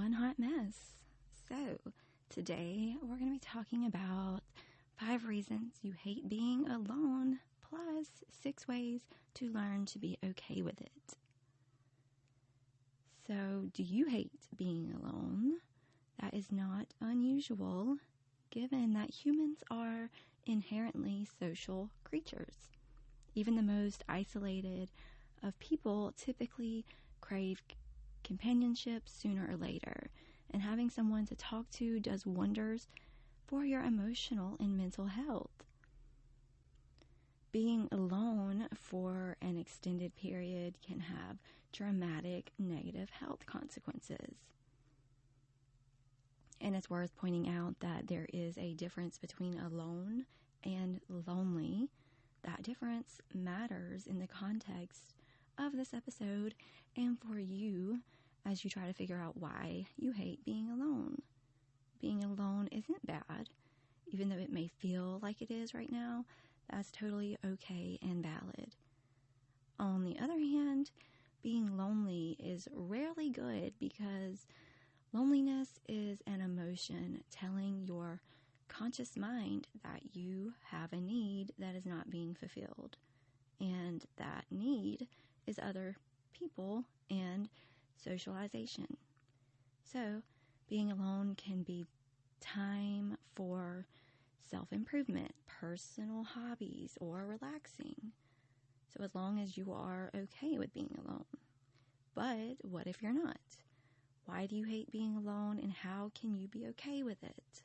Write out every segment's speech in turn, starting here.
one hot mess. So, today we're going to be talking about 5 reasons you hate being alone, plus 6 ways to learn to be okay with it. So, do you hate being alone? That is not unusual, given that humans are inherently social creatures. Even the most isolated of people typically crave companionship sooner or later, and having someone to talk to does wonders for your emotional and mental health. Being alone for an extended period can have dramatic negative health consequences. And it's worth pointing out that there is a difference between alone and lonely. That difference matters in the context of this episode and for you as you try to figure out why you hate being alone. Being alone isn't bad, even though it may feel like it is right now. That's totally okay and valid. On the other hand, being lonely is rarely good because loneliness is an emotion telling your conscious mind that you have a need that is not being fulfilled. And that need is other people and socialization. So, being alone can be time for self-improvement, personal hobbies, or relaxing. So as long as you are okay with being alone. But what if you're not? Why do you hate being alone, and how can you be okay with it?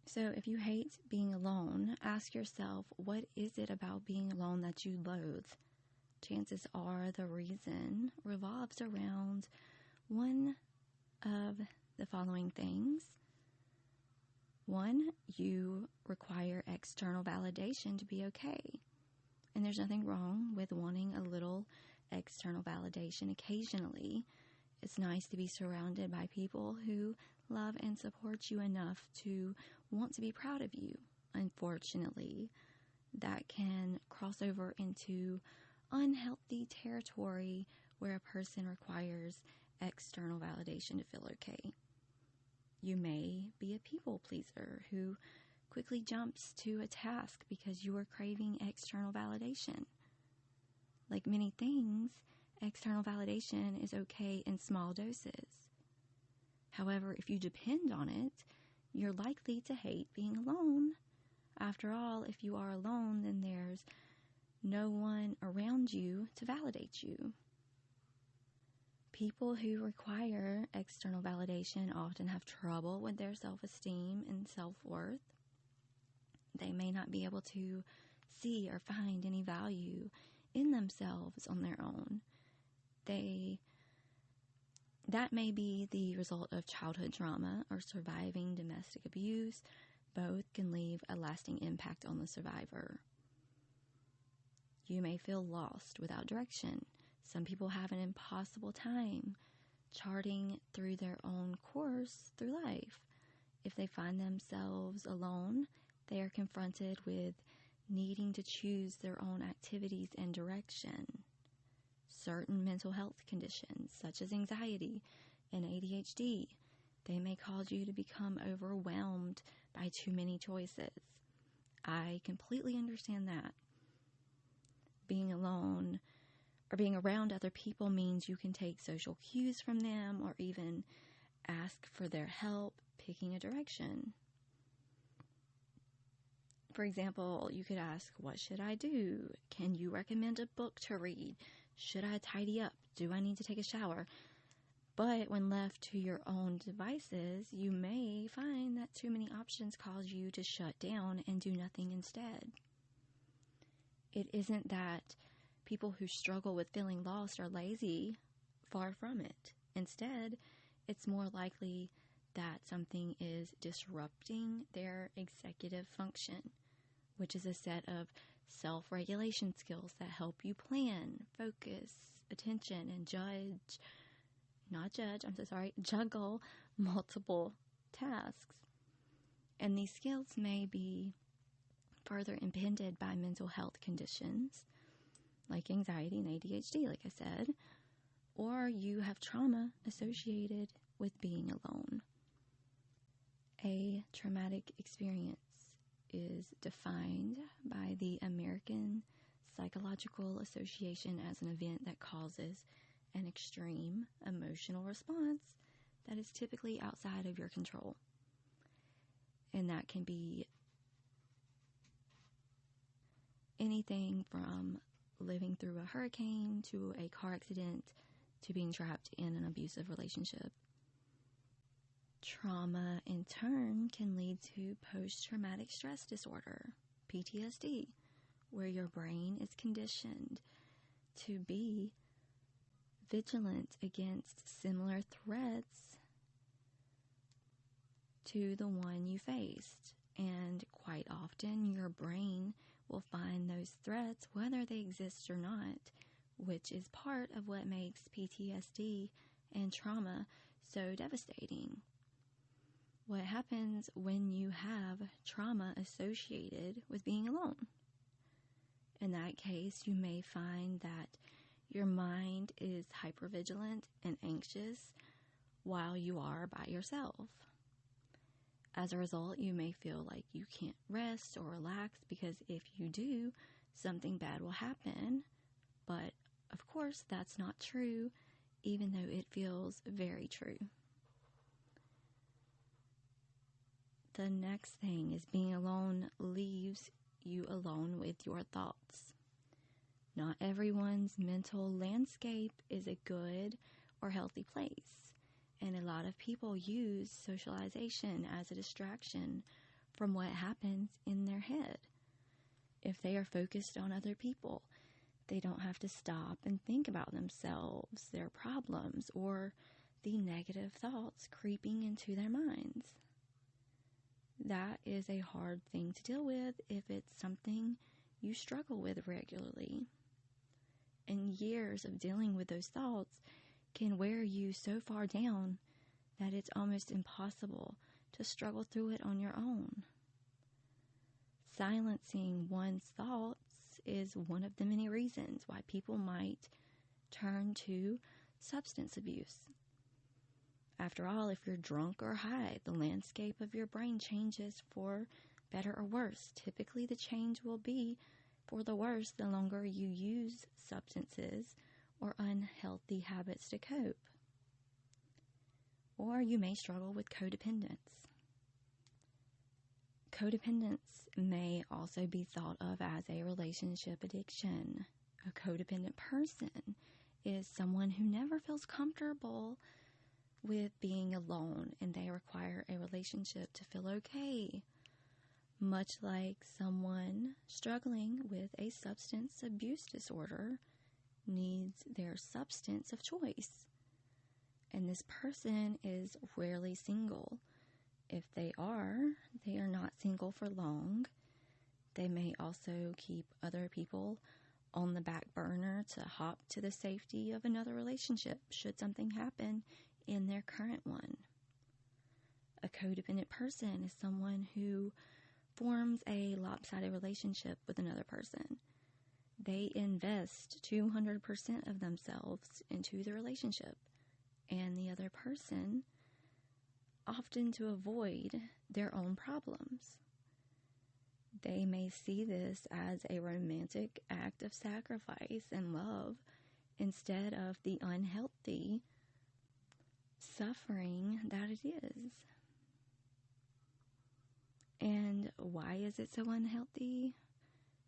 So if you hate being alone, ask yourself, what is it about being alone that you loathe? Chances are the reason revolves around one of the following things. 1, you require external validation to be okay. And there's nothing wrong with wanting a little external validation occasionally. It's nice to be surrounded by people who love and support you enough to want to be proud of you. Unfortunately, that can cross over into unhealthy territory where a person requires external validation to feel okay. You may be a people pleaser who quickly jumps to a task because you are craving external validation. Like many things, external validation is okay in small doses. However, if you depend on it, you're likely to hate being alone. After all, if you are alone, then there's no one around you to validate you. People who require external validation often have trouble with their self-esteem and self-worth. They may not be able to see or find any value in themselves on their own. That may be the result of childhood trauma or surviving domestic abuse. Both can leave a lasting impact on the survivor. You may feel lost without direction. Some people have an impossible time charting through their own course through life. If they find themselves alone, they are confronted with needing to choose their own activities and direction. Certain mental health conditions, such as anxiety and ADHD, they may cause you to become overwhelmed by too many choices. I completely understand that. Being alone or being around other people means you can take social cues from them or even ask for their help picking a direction. For example, you could ask, what should I do? Can you recommend a book to read? Should I tidy up? Do I need to take a shower? But when left to your own devices, you may find that too many options cause you to shut down and do nothing instead. It isn't that people who struggle with feeling lost are lazy. Far from it. Instead, it's more likely that something is disrupting their executive function, which is a set of self-regulation skills that help you plan, focus, attention, and juggle multiple tasks. And these skills may be further impeded by mental health conditions like anxiety and ADHD, like I said. or you have trauma associated with being alone. A traumatic experience is defined by the American Psychological Association as an event that causes an extreme emotional response that is typically outside of your control. And that can be anything from living through a hurricane to a car accident to being trapped in an abusive relationship. Trauma, in turn, can lead to post-traumatic stress disorder, PTSD, where your brain is conditioned to be vigilant against similar threats to the one you faced. And quite often, your brain will find those threats, whether they exist or not, which is part of what makes PTSD and trauma so devastating. What happens when you have trauma associated with being alone? In that case, you may find that your mind is hypervigilant and anxious while you are by yourself. As a result, you may feel like you can't rest or relax because if you do, something bad will happen. But of course, that's not true, even though it feels very true. The next thing is being alone leaves you alone with your thoughts. Not everyone's mental landscape is a good or healthy place. And a lot of people use socialization as a distraction from what happens in their head. If they are focused on other people, they don't have to stop and think about themselves, their problems, or the negative thoughts creeping into their minds. That is a hard thing to deal with if it's something you struggle with regularly. And years of dealing with those thoughts can wear you so far down that it's almost impossible to struggle through it on your own. Silencing one's thoughts is one of the many reasons why people might turn to substance abuse. After all, if you're drunk or high, the landscape of your brain changes for better or worse. Typically, the change will be for the worse the longer you use substances or unhealthy habits to cope. Or you may struggle with codependence. Codependence may also be thought of as a relationship addiction. A codependent person is someone who never feels comfortable with being alone, and they require a relationship to feel okay. Much like someone struggling with a substance abuse disorder needs their substance of choice. And this person is rarely single. If they are not single for long. They may also keep other people on the back burner to hop to the safety of another relationship should something happen in their current one. A codependent person is someone who forms a lopsided relationship with another person. They invest 200% of themselves into the relationship, and the other person, often to avoid their own problems. They may see this as a romantic act of sacrifice and love instead of the unhealthy suffering that it is. And why is it so unhealthy?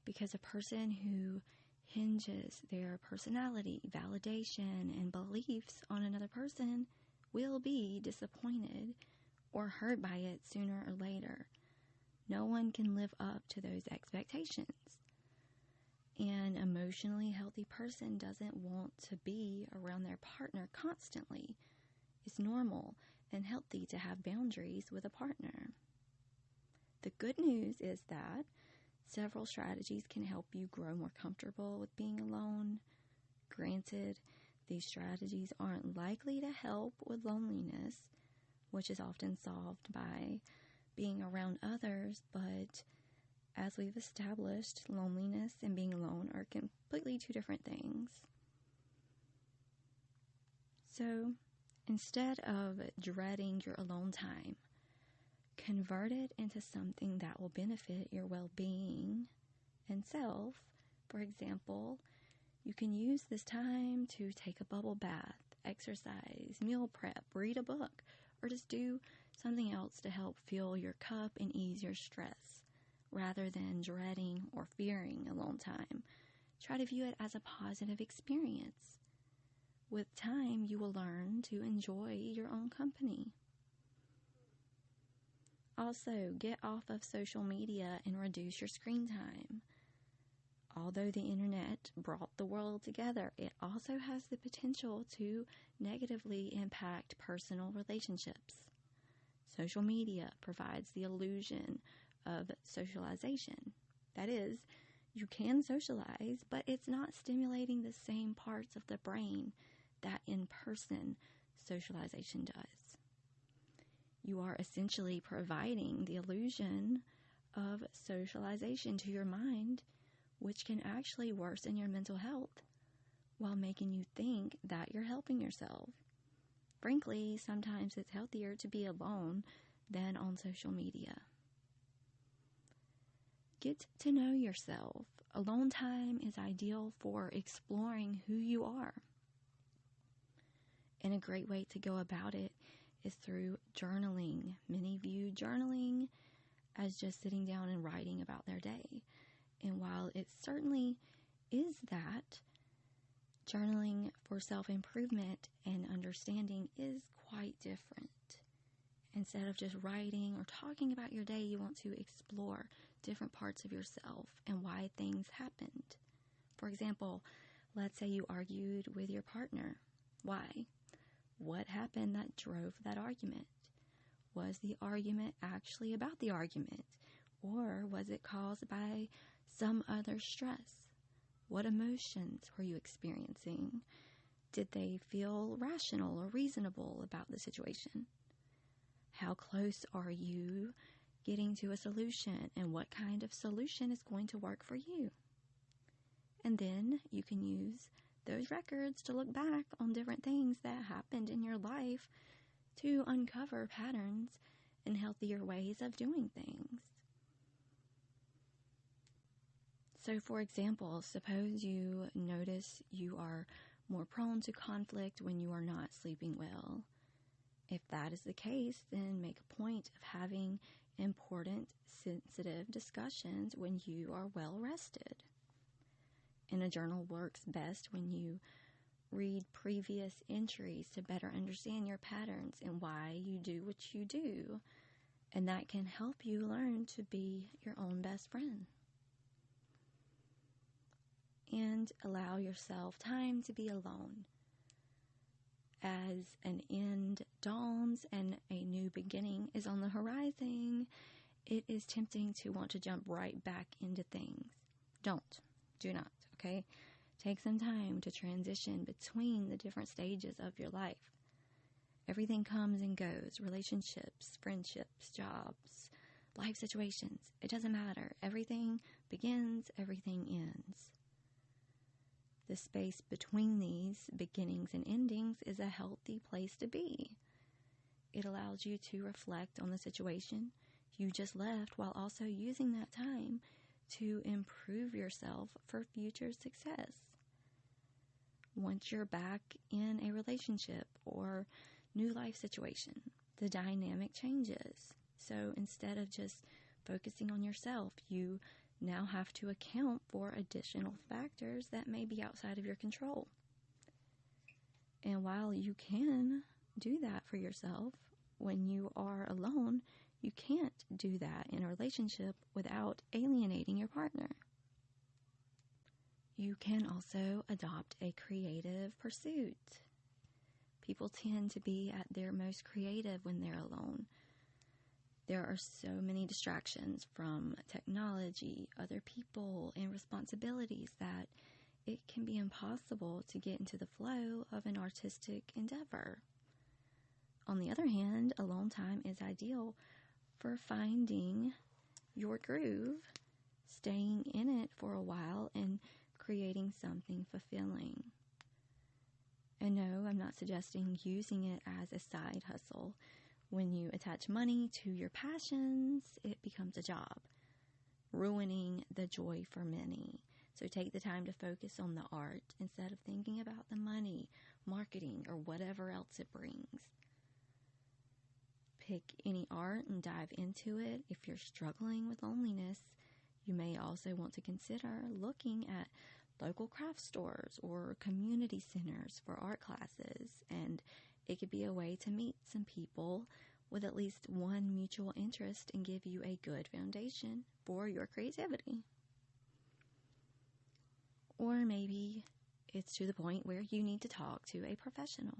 Because a person who hinges their personality, validation, and beliefs on another person will be disappointed or hurt by it sooner or later. No one can live up to those expectations. An emotionally healthy person doesn't want to be around their partner constantly. It's normal and healthy to have boundaries with a partner. The good news is that several strategies can help you grow more comfortable with being alone. Granted, these strategies aren't likely to help with loneliness, which is often solved by being around others, but as we've established, loneliness and being alone are completely two different things. So instead of dreading your alone time, convert it into something that will benefit your well-being and self. For example, you can use this time to take a bubble bath, exercise, meal prep, read a book, or just do something else to help fill your cup and ease your stress, rather than dreading or fearing alone time. Try to view it as a positive experience. With time, you will learn to enjoy your own company. Also, get off of social media and reduce your screen time. Although the internet brought the world together, it also has the potential to negatively impact personal relationships. Social media provides the illusion of socialization. That is, you can socialize, but it's not stimulating the same parts of the brain that in-person socialization does. You are essentially providing the illusion of socialization to your mind, which can actually worsen your mental health while making you think that you're helping yourself. Frankly, sometimes it's healthier to be alone than on social media. Get to know yourself. Alone time is ideal for exploring who you are. And a great way to go about it is through journaling. Many view journaling as just sitting down and writing about their day. And while it certainly is that, journaling for self-improvement and understanding is quite different. Instead of just writing or talking about your day, you want to explore different parts of yourself and why things happened. For example, let's say you argued with your partner. Why? What happened that drove that argument? Was the argument actually about the argument? Or was it caused by some other stress? What emotions were you experiencing? Did they feel rational or reasonable about the situation? How close are you getting to a solution, and what kind of solution is going to work for you? And then you can use those records to look back on different things that happened in your life to uncover patterns and healthier ways of doing things. So, for example, suppose you notice you are more prone to conflict when you are not sleeping well. If that is the case, then make a point of having important, sensitive discussions when you are well rested. And a journal works best when you read previous entries to better understand your patterns and why you do what you do. And that can help you learn to be your own best friend. And allow yourself time to be alone. As an end dawns and a new beginning is on the horizon, it is tempting to want to jump right back into things. Do not, okay? Take some time to transition between the different stages of your life. Everything comes and goes. Relationships, friendships, jobs, life situations. It doesn't matter. Everything begins, everything ends. The space between these beginnings and endings is a healthy place to be. It allows you to reflect on the situation you just left while also using that time to improve yourself for future success. Once you're back in a relationship or new life situation, the dynamic changes. So instead of just focusing on yourself, you now have to account for additional factors that may be outside of your control. And while you can do that for yourself when you are alone, you can't do that in a relationship without alienating your partner. You can also adopt a creative pursuit. People tend to be at their most creative when they're alone. There are so many distractions from technology, other people, and responsibilities that it can be impossible to get into the flow of an artistic endeavor. On the other hand, alone time is ideal for finding your groove, staying in it for a while, and creating something fulfilling. And no, I'm not suggesting using it as a side hustle. When you attach money to your passions, it becomes a job, ruining the joy for many. So take the time to focus on the art instead of thinking about the money, marketing, or whatever else it brings. Pick any art and dive into it. If you're struggling with loneliness, you may also want to consider looking at local craft stores or community centers for art classes, and it could be a way to meet some people with at least one mutual interest and give you a good foundation for your creativity. Or maybe it's to the point where you need to talk to a professional.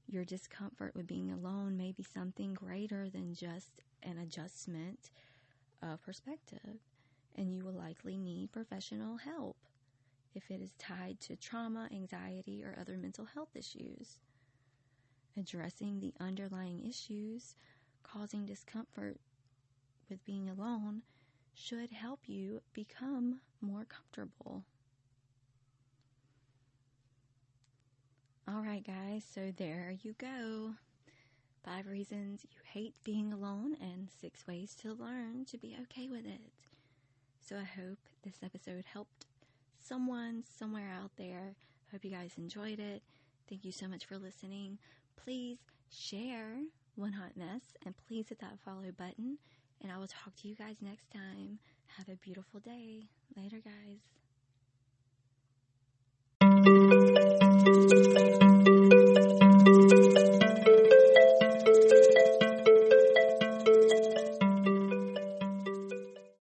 Your discomfort with being alone may be something greater than just an adjustment of perspective, and you will likely need professional help if it is tied to trauma, anxiety, or other mental health issues. Addressing the underlying issues causing discomfort with being alone should help you become more comfortable. Alright guys, so there you go. 5 reasons you hate being alone and 6 ways to learn to be okay with it. So I hope this episode helped someone somewhere out there. Hope you guys enjoyed it. Thank you so much for listening. Please share One Hot Mess and please hit that follow button. And I will talk to you guys next time. Have a beautiful day. Later, guys.